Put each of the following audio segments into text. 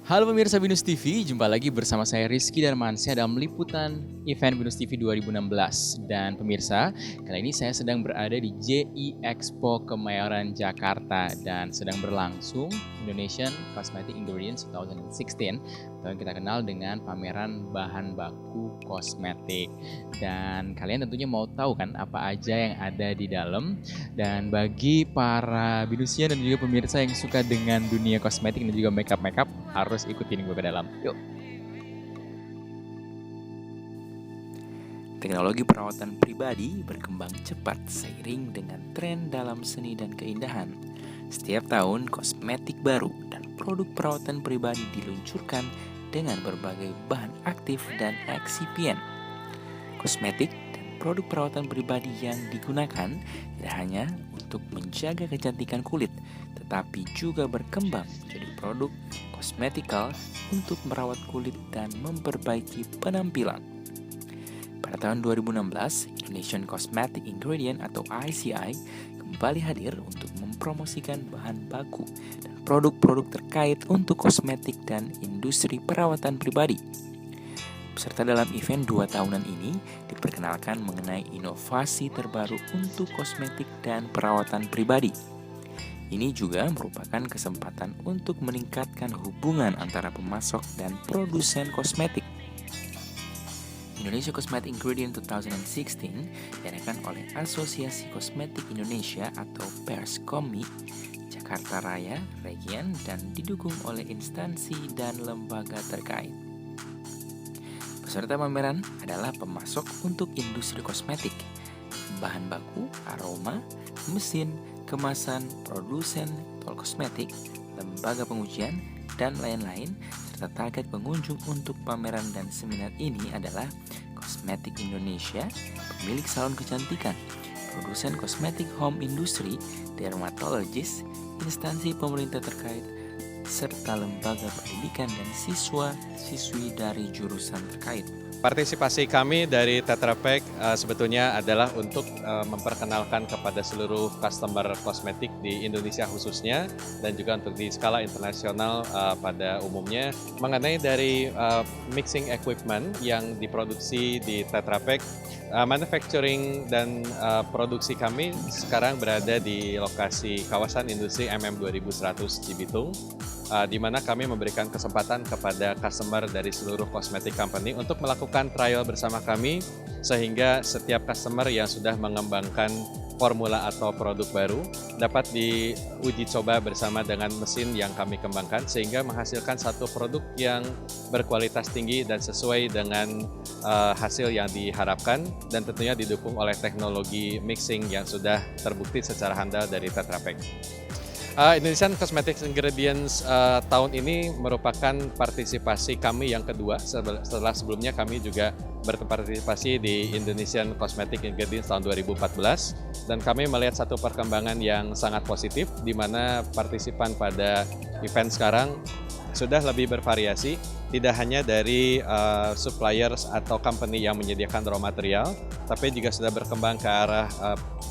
Halo pemirsa Binus TV, jumpa lagi bersama saya Rizky Darmansyah dalam liputan event Binus TV 2016. Dan pemirsa, kali ini saya sedang berada di JI Expo Kemayoran Jakarta dan sedang berlangsung Indonesian Cosmetic Ingredients 2016 atau yang kita kenal dengan pameran bahan baku kosmetik. Dan kalian tentunya mau tahu kan apa aja yang ada di dalam. Dan bagi para Binusian dan juga pemirsa yang suka dengan dunia kosmetik dan juga makeup harus ikutin gue ke dalam. Yuk. Teknologi perawatan pribadi berkembang cepat seiring dengan tren dalam seni dan keindahan. Setiap tahun, kosmetik baru dan produk perawatan pribadi diluncurkan dengan berbagai bahan aktif dan eksipien. Kosmetik dan produk perawatan pribadi yang digunakan tidak hanya untuk menjaga kecantikan kulit, tetapi juga berkembang menjadi produk kosmetikal untuk merawat kulit dan memperbaiki penampilan. Pada tahun 2016, Indonesian Cosmetic Ingredient atau ICI kembali hadir untuk mempromosikan bahan baku dan produk-produk terkait untuk kosmetik dan industri perawatan pribadi. Peserta dalam event 2 tahunan ini diperkenalkan mengenai inovasi terbaru untuk kosmetik dan perawatan pribadi. Ini juga merupakan kesempatan untuk meningkatkan hubungan antara pemasok dan produsen kosmetik. Indonesia Cosmetic Ingredient 2016 diadakan oleh Asosiasi Kosmetik Indonesia atau Perskomi, Jakarta Raya, Region, dan didukung oleh instansi dan lembaga terkait. Peserta pameran adalah pemasok untuk industri kosmetik, bahan baku, aroma, mesin, kemasan, produsen, tol kosmetik, lembaga pengujian, dan lain-lain, serta target pengunjung untuk pameran dan seminar ini adalah Kosmetik Indonesia, pemilik salon kecantikan, produsen kosmetik home industry, dermatologis, instansi pemerintah terkait, serta lembaga pendidikan dan siswa-siswi dari jurusan terkait. Partisipasi kami dari Tetra Pak sebetulnya adalah untuk memperkenalkan kepada seluruh customer kosmetik di Indonesia khususnya dan juga untuk di skala internasional pada umumnya mengenai dari mixing equipment yang diproduksi di Tetra Pak. Manufacturing dan produksi kami sekarang berada di lokasi kawasan industri MM2100 Cibitung, di mana kami memberikan kesempatan kepada customer dari seluruh cosmetic company untuk melakukan trial bersama kami, sehingga setiap customer yang sudah mengembangkan formula atau produk baru dapat diuji coba bersama dengan mesin yang kami kembangkan, sehingga menghasilkan satu produk yang berkualitas tinggi dan sesuai dengan hasil yang diharapkan, dan tentunya didukung oleh teknologi mixing yang sudah terbukti secara handal dari Tetra Pak. Indonesian Cosmetic Ingredients tahun ini merupakan partisipasi kami yang kedua setelah sebelumnya kami juga berpartisipasi di Indonesian Cosmetic Ingredients tahun 2014, dan kami melihat satu perkembangan yang sangat positif di mana partisipan pada event sekarang sudah lebih bervariasi, tidak hanya dari suppliers atau company yang menyediakan raw material, tapi juga sudah berkembang ke arah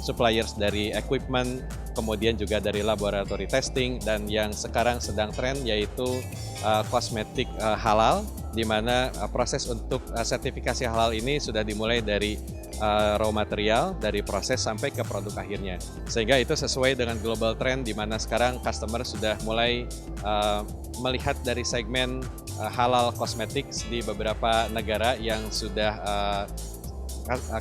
suppliers dari equipment, kemudian juga dari laboratory testing, dan yang sekarang sedang tren yaitu kosmetik halal, di mana proses untuk sertifikasi halal ini sudah dimulai dari raw material, dari proses sampai ke produk akhirnya. Sehingga itu sesuai dengan global trend di mana sekarang customer sudah mulai melihat dari segmen halal kosmetik di beberapa negara yang sudah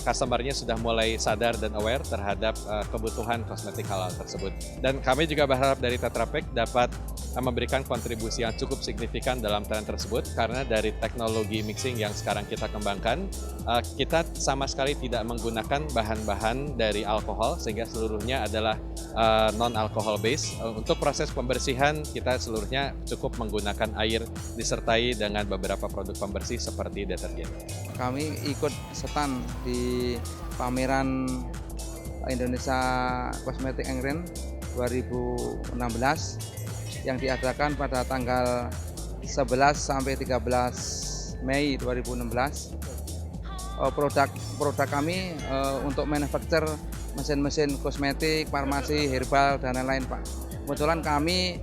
customer-nya sudah mulai sadar dan aware terhadap kebutuhan kosmetik halal tersebut. Dan kami juga berharap dari Tetra Pak dapat memberikan kontribusi yang cukup signifikan dalam tren tersebut, karena dari teknologi mixing yang sekarang kita kembangkan, kita sama sekali tidak menggunakan bahan-bahan dari alkohol, sehingga seluruhnya adalah non-alcohol base. Untuk proses pembersihan kita seluruhnya cukup menggunakan air disertai dengan beberapa produk pembersih seperti deterjen. Kami ikut stand di pameran Indonesia Cosmetic Ingredient 2016 yang diadakan pada tanggal 11 sampai 13 Mei 2016. Produk kami untuk manufacture mesin-mesin kosmetik, farmasi, herbal, dan lain-lain, Pak. Kebetulan kami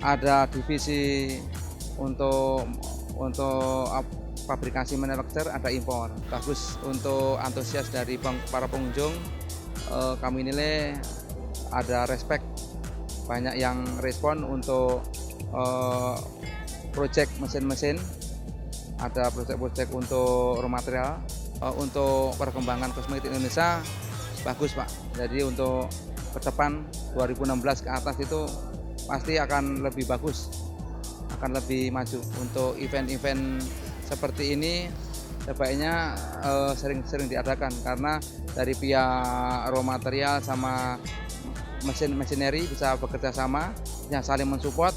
ada divisi untuk fabrikasi manufaktur, ada impor. Bagus untuk antusias dari para pengunjung. Kami nilai ada respect, banyak yang respon untuk proyek mesin-mesin, ada proyek-proyek untuk raw material, untuk perkembangan kosmetik Indonesia bagus Pak. Jadi untuk ke depan 2016 ke atas itu pasti akan lebih bagus, akan lebih maju. Untuk event-event seperti ini sebaiknya sering-sering diadakan, karena dari pihak raw material sama mesineri bisa bekerja sama, bisa saling mensupport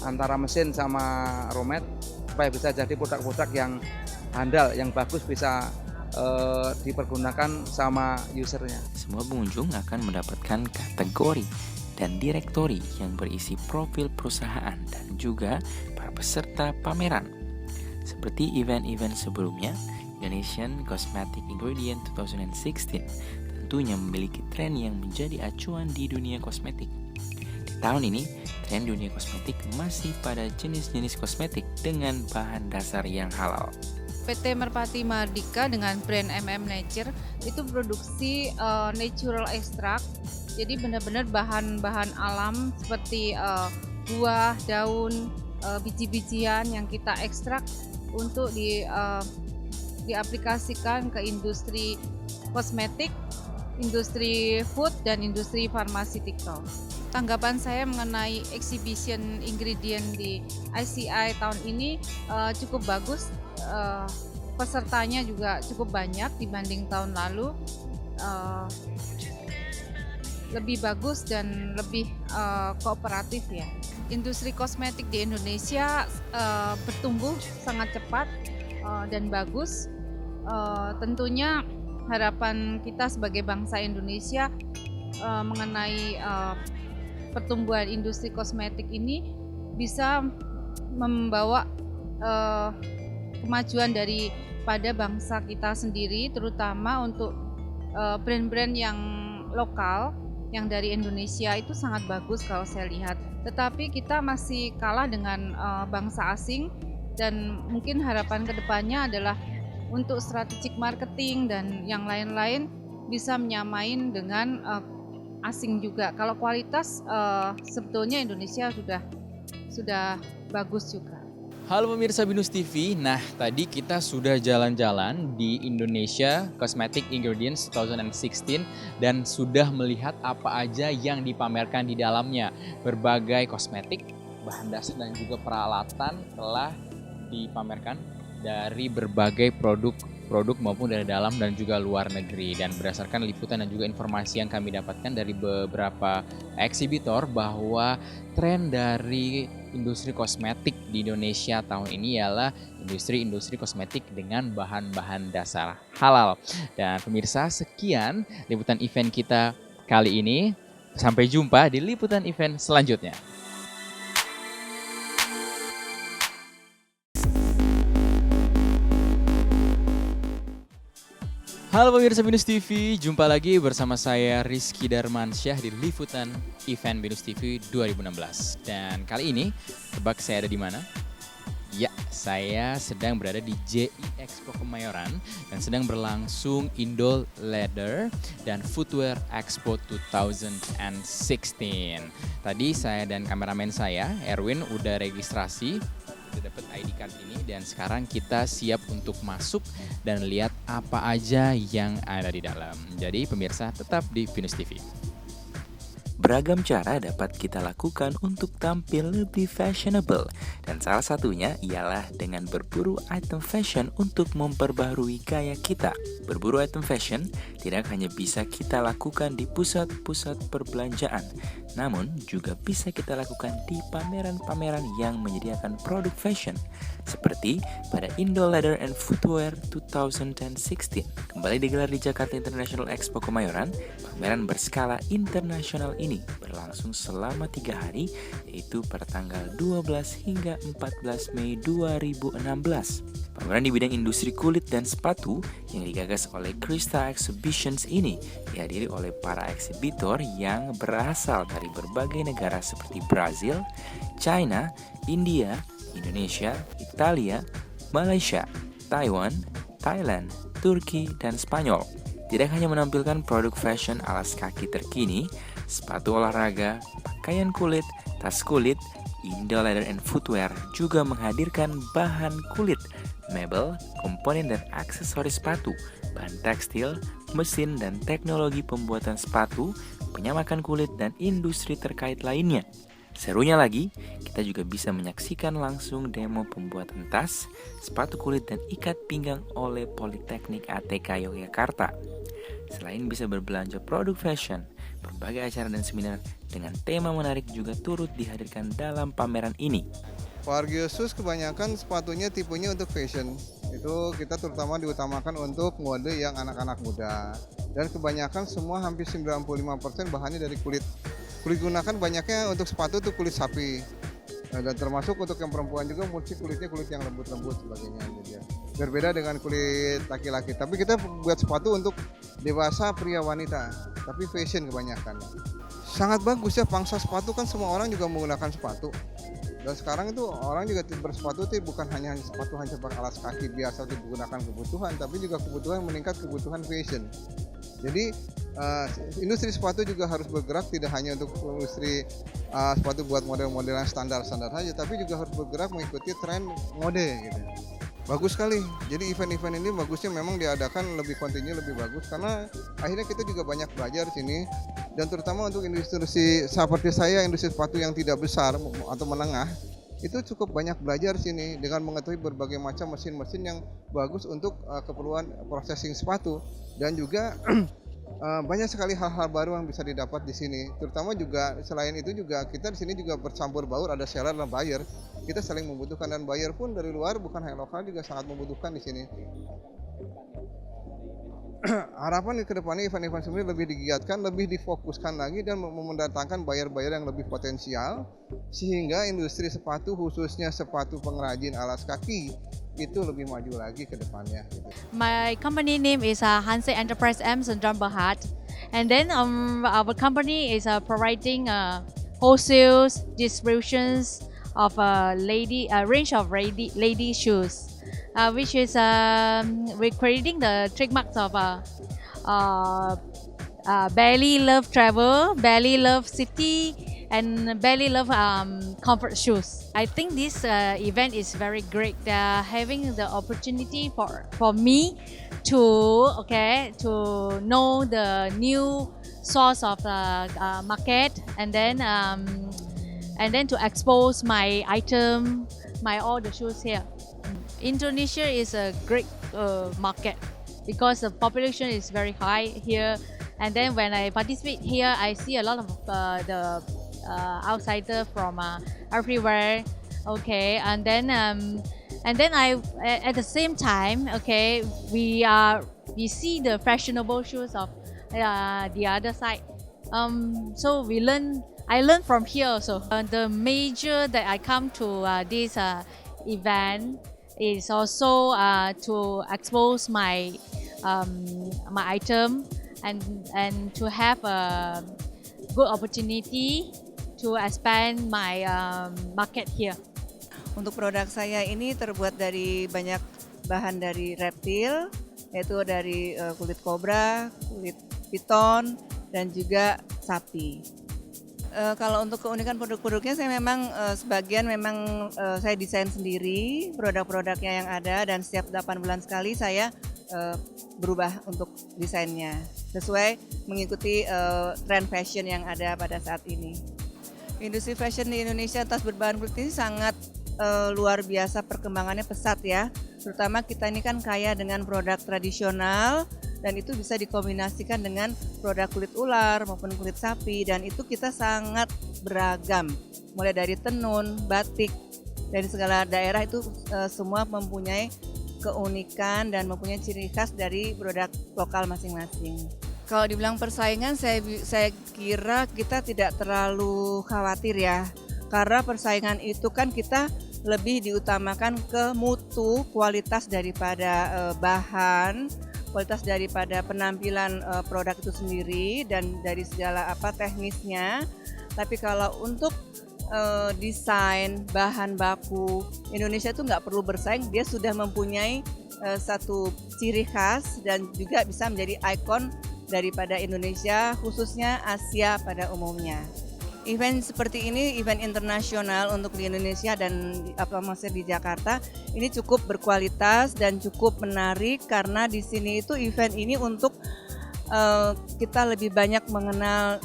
antara mesin sama raw mat, supaya bisa jadi produk-produk yang handal, yang bagus, bisa dipergunakan sama usernya. Semua pengunjung akan mendapatkan kategori dan direktori yang berisi profil perusahaan dan juga para peserta pameran. Seperti event-event sebelumnya, Indonesian Cosmetic Ingredient 2016 tentunya memiliki tren yang menjadi acuan di dunia kosmetik. Di tahun ini, tren dunia kosmetik masih pada jenis-jenis kosmetik dengan bahan dasar yang halal. PT Merpati Mahardika dengan brand Nature itu produksi natural extract, jadi benar-benar bahan-bahan alam seperti buah, daun, biji-bijian yang kita ekstrak untuk diaplikasikan ke industri kosmetik, industri food, dan industri pharmaceutical. Tanggapan saya mengenai exhibition ingredient di ICI tahun ini cukup bagus. Pesertanya juga cukup banyak dibanding tahun lalu, lebih bagus dan lebih kooperatif ya. Industri kosmetik di Indonesia bertumbuh sangat cepat dan bagus. Tentunya harapan kita sebagai bangsa Indonesia mengenai pertumbuhan industri kosmetik ini bisa membawa kemajuan daripada bangsa kita sendiri, terutama untuk brand-brand yang lokal yang dari Indonesia itu sangat bagus kalau saya lihat. Tetapi kita masih kalah dengan bangsa asing, dan mungkin harapan kedepannya adalah untuk strategic marketing dan yang lain-lain bisa menyamain dengan asing juga. Kalau kualitas sebetulnya Indonesia sudah bagus juga. Halo pemirsa Binus TV, nah tadi kita sudah jalan-jalan di Indonesia Cosmetic Ingredients 2016 dan sudah melihat apa aja yang dipamerkan di dalamnya. Berbagai kosmetik, bahan dasar dan juga peralatan telah dipamerkan dari berbagai produk maupun dari dalam dan juga luar negeri. Dan berdasarkan liputan dan juga informasi yang kami dapatkan dari beberapa eksibitor, bahwa tren dari industri kosmetik di Indonesia tahun ini ialah industri kosmetik dengan bahan-bahan dasar halal. Dan pemirsa, sekian liputan event kita kali ini. Sampai jumpa di liputan event selanjutnya. Halo pemirsa Binus TV, jumpa lagi bersama saya Rizky Darmansyah di liputan event Binus TV 2016. Dan kali ini, tebak saya ada di mana? Ya, saya sedang berada di JI Expo Kemayoran dan sedang berlangsung Indo Leather dan Footwear Expo 2016. Tadi saya dan kameramen saya, Erwin, udah registrasi, udah dapat ID card ini, dan sekarang kita siap untuk masuk dan lihat apa aja yang ada di dalam. Jadi pemirsa tetap di Binus TV. Beragam cara dapat kita lakukan untuk tampil lebih fashionable, dan salah satunya ialah dengan berburu item fashion untuk memperbaharui gaya kita. Berburu item fashion tidak hanya bisa kita lakukan di pusat-pusat perbelanjaan, namun juga bisa kita lakukan di pameran-pameran yang menyediakan produk fashion, seperti pada Indo Leather and Footwear 2016. Kembali digelar di Jakarta International Expo Kemayoran, pameran berskala internasional ini berlangsung selama 3 hari, yaitu pada tanggal 12 hingga 14 Mei 2016. Pameran di bidang industri kulit dan sepatu yang digagas oleh Krista Exhibitions ini dihadiri oleh para eksibitor yang berasal dari berbagai negara seperti Brazil, China, India, Indonesia, Italia, Malaysia, Taiwan, Thailand, Turki, dan Spanyol. Tidak hanya menampilkan produk fashion alas kaki terkini, sepatu olahraga, pakaian kulit, tas kulit, Indo Leather and Footwear juga menghadirkan bahan kulit, mebel, komponen dan aksesoris sepatu, bahan tekstil, mesin dan teknologi pembuatan sepatu, penyamakan kulit dan industri terkait lainnya. Serunya lagi, kita juga bisa menyaksikan langsung demo pembuatan tas, sepatu kulit dan ikat pinggang oleh Politeknik ATK Yogyakarta. Selain bisa berbelanja produk fashion, berbagai acara dan seminar dengan tema menarik juga turut dihadirkan dalam pameran ini. Wargio Shoes kebanyakan sepatunya tipenya untuk fashion. Itu kita terutama diutamakan untuk mode yang anak-anak muda. Dan kebanyakan semua hampir 95% bahannya dari kulit. Kulit gunakan banyaknya untuk sepatu itu kulit sapi. Dan termasuk untuk yang perempuan juga mesti kulitnya kulit yang lembut-lembut sebagainya. Gitu ya. Berbeda dengan kulit laki-laki. Tapi kita buat sepatu untuk dewasa, pria, wanita. Tapi fashion kebanyakan. Sangat bagus ya, pangsa sepatu kan semua orang juga menggunakan sepatu. Dan sekarang itu orang juga bersepatu itu bukan hanya sepatu hanya pakai alas kaki biasa untuk digunakan kebutuhan, tapi juga kebutuhan meningkat kebutuhan fashion. Jadi industri sepatu juga harus bergerak tidak hanya untuk industri sepatu buat model-model yang standar-standar saja, tapi juga harus bergerak mengikuti tren mode gitu. Bagus sekali. Jadi event-event ini bagusnya memang diadakan lebih kontinu, lebih bagus karena akhirnya kita juga banyak belajar di sini dan terutama untuk industri seperti saya, industri sepatu yang tidak besar atau menengah itu cukup banyak belajar sini dengan mengetahui berbagai macam mesin-mesin yang bagus untuk keperluan processing sepatu dan juga banyak sekali hal-hal baru yang bisa didapat di sini. Terutama juga selain itu juga kita di sini juga bercampur baur, ada seller dan buyer. Kita saling membutuhkan dan buyer pun dari luar bukan hanya lokal juga sangat membutuhkan di sini. Harapan ke depannya event-event seperti ini lebih digiatkan, lebih difokuskan lagi dan mendatangkan buyer-buyer yang lebih potensial sehingga industri sepatu khususnya sepatu pengrajin alas kaki itu lebih maju lagi ke depannya. My company name is Hanse Enterprise M Sendram Berhad, and then our company is providing wholesale distributions of a range of lady shoes. Which is we're creating the trademarks of Belly Love Travel, Belly Love City, and Belly Love comfort shoes. I think this event is very great. Having the opportunity for me to know the new source of the market, and then to expose my item, all the shoes here. Indonesia is a great market because the population is very high here, and then when I participate here, I see a lot of the outsider from everywhere. Okay, and then I at the same time, okay, we see the fashionable shoes of the other side. So I learn from here also. The major that I come to this event is also to expose my item and to have a good opportunity to expand my market here. Untuk produk saya ini terbuat dari banyak bahan dari reptil, yaitu dari kulit kobra, kulit piton, dan juga sapi. Kalau untuk keunikan produk-produknya saya memang sebagian memang saya desain sendiri produk-produknya yang ada dan setiap 8 bulan sekali saya berubah untuk desainnya sesuai mengikuti tren fashion yang ada pada saat ini. Industri fashion di Indonesia tas berbahan kulit ini sangat luar biasa, perkembangannya pesat ya. Terutama kita ini kan kaya dengan produk tradisional dan itu bisa dikombinasikan dengan produk kulit ular maupun kulit sapi dan itu kita sangat beragam. Mulai dari tenun, batik, dari segala daerah itu semua mempunyai keunikan dan mempunyai ciri khas dari produk lokal masing-masing. Kalau dibilang persaingan saya kira kita tidak terlalu khawatir ya. Karena persaingan itu kan kita lebih diutamakan ke mutu, kualitas daripada bahan, kualitas daripada penampilan produk itu sendiri dan dari segala teknisnya. Tapi kalau untuk desain, bahan baku. Indonesia itu nggak perlu bersaing, dia sudah mempunyai satu ciri khas dan juga bisa menjadi ikon daripada Indonesia, khususnya Asia pada umumnya. Event seperti ini, event internasional untuk di Indonesia dan maksudnya di Jakarta, ini cukup berkualitas dan cukup menarik karena di sini itu event ini untuk kita lebih banyak mengenal,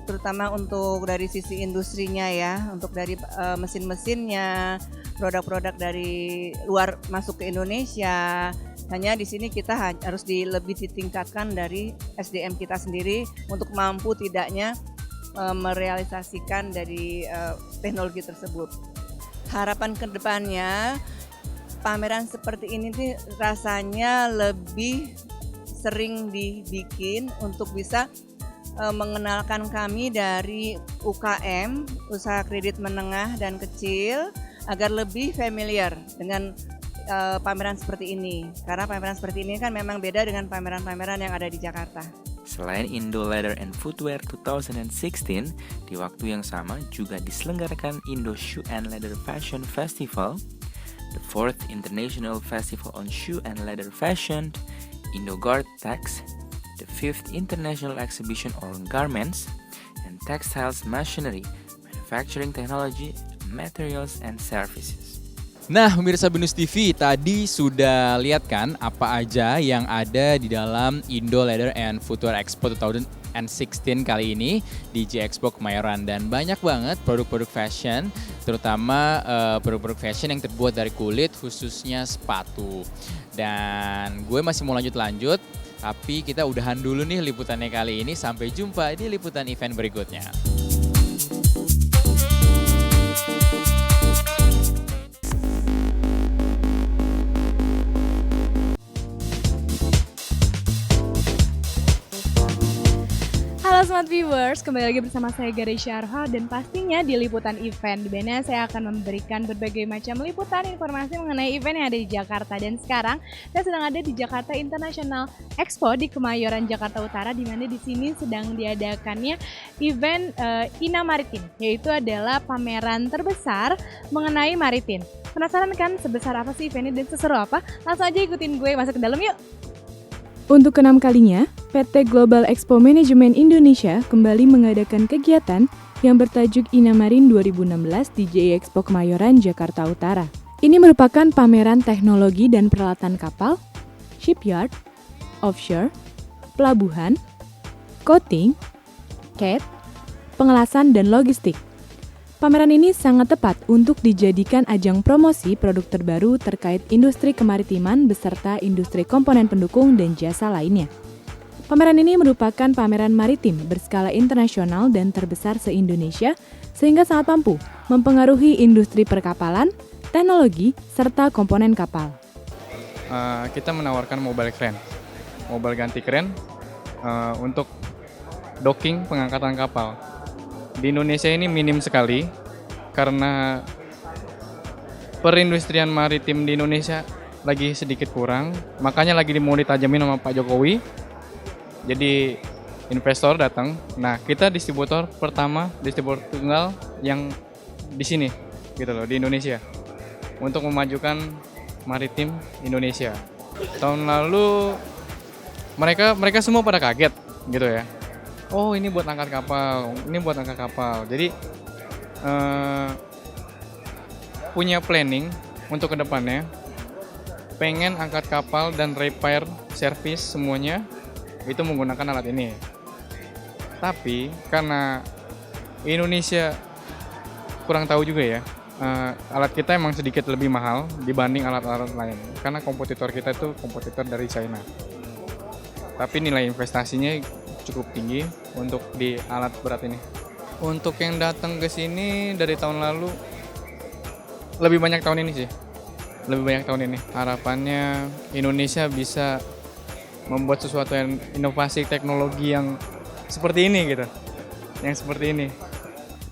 terutama untuk dari sisi industrinya ya, untuk dari mesin-mesinnya, produk-produk dari luar masuk ke Indonesia. Hanya di sini kita harus lebih ditingkatkan dari SDM kita sendiri untuk mampu tidaknya merealisasikan dari teknologi tersebut. Harapan kedepannya pameran seperti ini rasanya lebih sering dibikin untuk bisa mengenalkan kami dari UKM, usaha kredit menengah dan kecil, agar lebih familiar dengan pameran seperti ini. Karena pameran seperti ini kan memang beda dengan pameran-pameran yang ada di Jakarta. Selain Indo Leather and Footwear 2016, di waktu yang sama juga diselenggarakan Indo Shoe and Leather Fashion Festival, the 4th International Festival on Shoe and Leather Fashion, Indo Gore-Tex, the 5th International Exhibition on Garments, and Textiles Machinery, Manufacturing Technology, Materials, and Services. Nah, pemirsa Binus TV, tadi sudah lihat kan apa aja yang ada di dalam Indo Leather and Footwear Expo 2016 kali ini di J-Expo Kemayoran. Dan banyak banget produk-produk fashion, terutama produk-produk fashion yang terbuat dari kulit, khususnya sepatu. Dan gue masih mau lanjut-lanjut, tapi kita udahan dulu nih liputannya kali ini. Sampai jumpa di liputan event berikutnya. Halo Smart Viewers, kembali lagi bersama saya Garay Syarha dan pastinya di liputan event, di mana saya akan memberikan berbagai macam liputan informasi mengenai event yang ada di Jakarta. Dan sekarang saya sedang ada di Jakarta International Expo di Kemayoran, Jakarta Utara, di mana di sini sedang diadakannya event INA Maritim, yaitu adalah pameran terbesar mengenai maritim. Penasaran kan sebesar apa sih event ini dan seseru apa? Langsung aja ikutin gue masuk ke dalam yuk! Untuk ke-6 kalinya, PT Global Expo Management Indonesia kembali mengadakan kegiatan yang bertajuk Inamarin 2016 di J-Expo Kemayoran, Jakarta Utara. Ini merupakan pameran teknologi dan peralatan kapal, shipyard, offshore, pelabuhan, coating, CAD, pengelasan, dan logistik. Pameran ini sangat tepat untuk dijadikan ajang promosi produk terbaru terkait industri kemaritiman beserta industri komponen pendukung dan jasa lainnya. Pameran ini merupakan pameran maritim berskala internasional dan terbesar se-Indonesia sehingga sangat mampu mempengaruhi industri perkapalan, teknologi, serta komponen kapal. Kita menawarkan mobile crane, mobile ganti crane untuk docking pengangkatan kapal. Di Indonesia ini minim sekali karena perindustrian maritim di Indonesia lagi sedikit kurang, makanya lagi mau ditajamin sama Pak Jokowi. Jadi investor datang. Nah, kita distributor pertama, distributor tunggal yang di sini gitu loh, di Indonesia. Untuk memajukan maritim Indonesia. Tahun lalu mereka semua pada kaget gitu ya. Oh, ini buat angkat kapal, ini buat angkat kapal. Jadi punya planning untuk kedepannya, pengen angkat kapal dan repair, service semuanya itu menggunakan alat ini. Tapi karena Indonesia kurang tahu juga ya, alat kita emang sedikit lebih mahal dibanding alat-alat lain. Karena kompetitor kita itu kompetitor dari China. Tapi nilai investasinya cukup tinggi untuk di alat berat ini. Untuk yang datang ke sini dari tahun lalu lebih banyak tahun ini sih. Lebih banyak tahun ini. Harapannya Indonesia bisa membuat sesuatu yang inovasi teknologi yang seperti ini gitu. Yang seperti ini.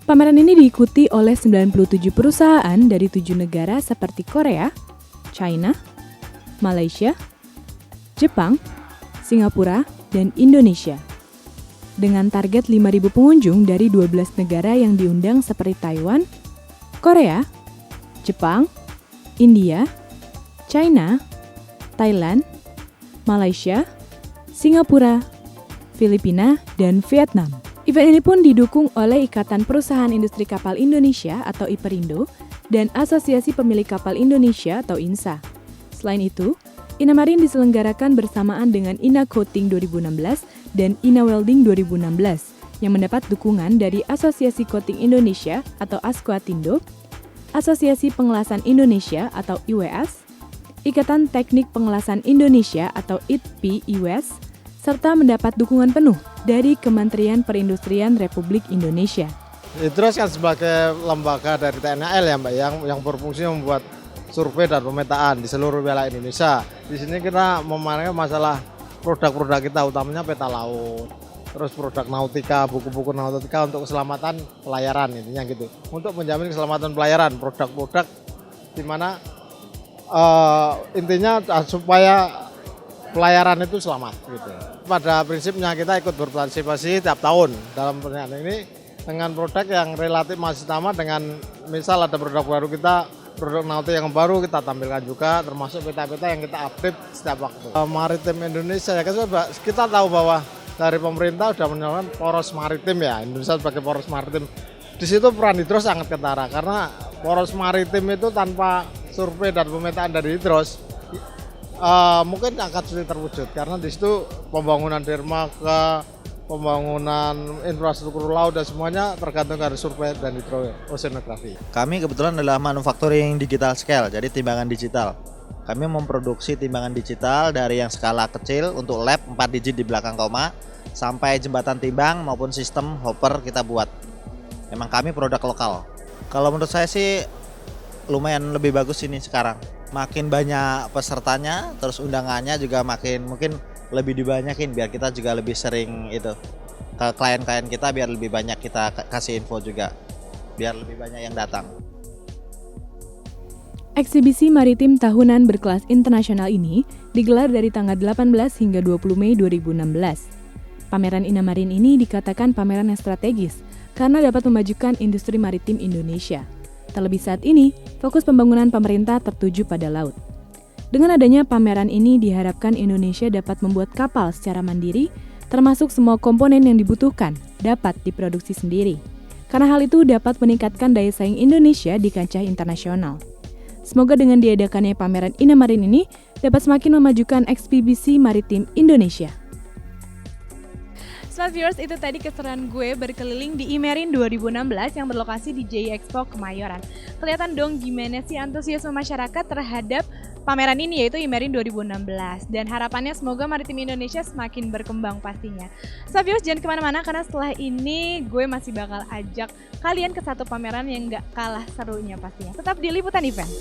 Pameran ini diikuti oleh 97 perusahaan dari 7 negara seperti Korea, China, Malaysia, Jepang, Singapura, dan Indonesia. Dengan target 5.000 pengunjung dari 12 negara yang diundang seperti Taiwan, Korea, Jepang, India, China, Thailand, Malaysia, Singapura, Filipina, dan Vietnam. Event ini pun didukung oleh Ikatan Perusahaan Industri Kapal Indonesia atau IPERINDO dan Asosiasi Pemilik Kapal Indonesia atau INSA. Selain itu, Inamarin diselenggarakan bersamaan dengan Ina Coating 2016 dan Ina Welding 2016 yang mendapat dukungan dari Asosiasi Coating Indonesia atau ASCOATINDO, Asosiasi Pengelasan Indonesia atau IWS, Ikatan Teknik Pengelasan Indonesia atau ITPI-IWS, serta mendapat dukungan penuh dari Kementerian Perindustrian Republik Indonesia. IDROS kan sebagai lembaga dari TNI ya Mbak, yang berfungsi membuat survei dan pemetaan di seluruh wilayah Indonesia. Di sini kita memandang masalah produk-produk kita, utamanya peta laut, terus produk nautika, buku-buku nautika untuk keselamatan pelayaran, intinya gitu. Untuk menjamin keselamatan pelayaran, produk-produk di mana intinya supaya pelayaran itu selamat gitu. Pada prinsipnya kita ikut berpartisipasi tiap tahun dalam pernyataan ini dengan produk yang relatif masih sama, dengan misal ada produk baru kita, produk nautik yang baru kita tampilkan juga, termasuk peta-peta yang kita update setiap waktu. Maritim Indonesia ya, kita tahu bahwa dari pemerintah sudah menyatakan poros maritim ya, Indonesia sebagai poros maritim. Di situ peran IDROS sangat ketara karena poros maritim itu tanpa survei dan pemetaan dari IDROS mungkin akan sulit terwujud, karena di situ pembangunan dermaga, pembangunan infrastruktur laut dan semuanya tergantung dari survei dan hidroceanografi. Kami kebetulan adalah manufacturing digital scale, jadi timbangan digital. Kami memproduksi timbangan digital dari yang skala kecil untuk lab 4 digit di belakang koma sampai jembatan timbang maupun sistem hopper kita buat. Memang kami produk lokal. Kalau menurut saya sih lumayan lebih bagus ini sekarang. Makin banyak pesertanya, terus undangannya juga makin mungkin lebih dibanyakin biar kita juga lebih sering itu ke klien-klien kita, biar lebih banyak kita kasih info juga, biar lebih banyak yang datang. Eksibisi maritim tahunan berkelas internasional ini digelar dari tanggal 18 hingga 20 Mei 2016. Pameran Inamarin ini dikatakan pameran yang strategis karena dapat memajukan industri maritim Indonesia. Terlebih saat ini, fokus pembangunan pemerintah tertuju pada laut. Dengan adanya pameran ini diharapkan Indonesia dapat membuat kapal secara mandiri, termasuk semua komponen yang dibutuhkan dapat diproduksi sendiri. Karena hal itu dapat meningkatkan daya saing Indonesia di kancah internasional. Semoga dengan diadakannya pameran Inamarin ini dapat semakin memajukan ekspedisi maritim Indonesia. Smart Viewers, itu tadi keseruan gue berkeliling di IMERIN 2016 yang berlokasi di JI Expo Kemayoran. Kelihatan dong gimana sih antusiasme masyarakat terhadap pameran ini, yaitu IMERIN 2016. Dan harapannya semoga maritim Indonesia semakin berkembang pastinya. Smart Viewers, jangan kemana-mana karena setelah ini gue masih bakal ajak kalian ke satu pameran yang gak kalah serunya pastinya. Tetap di Liputan Event.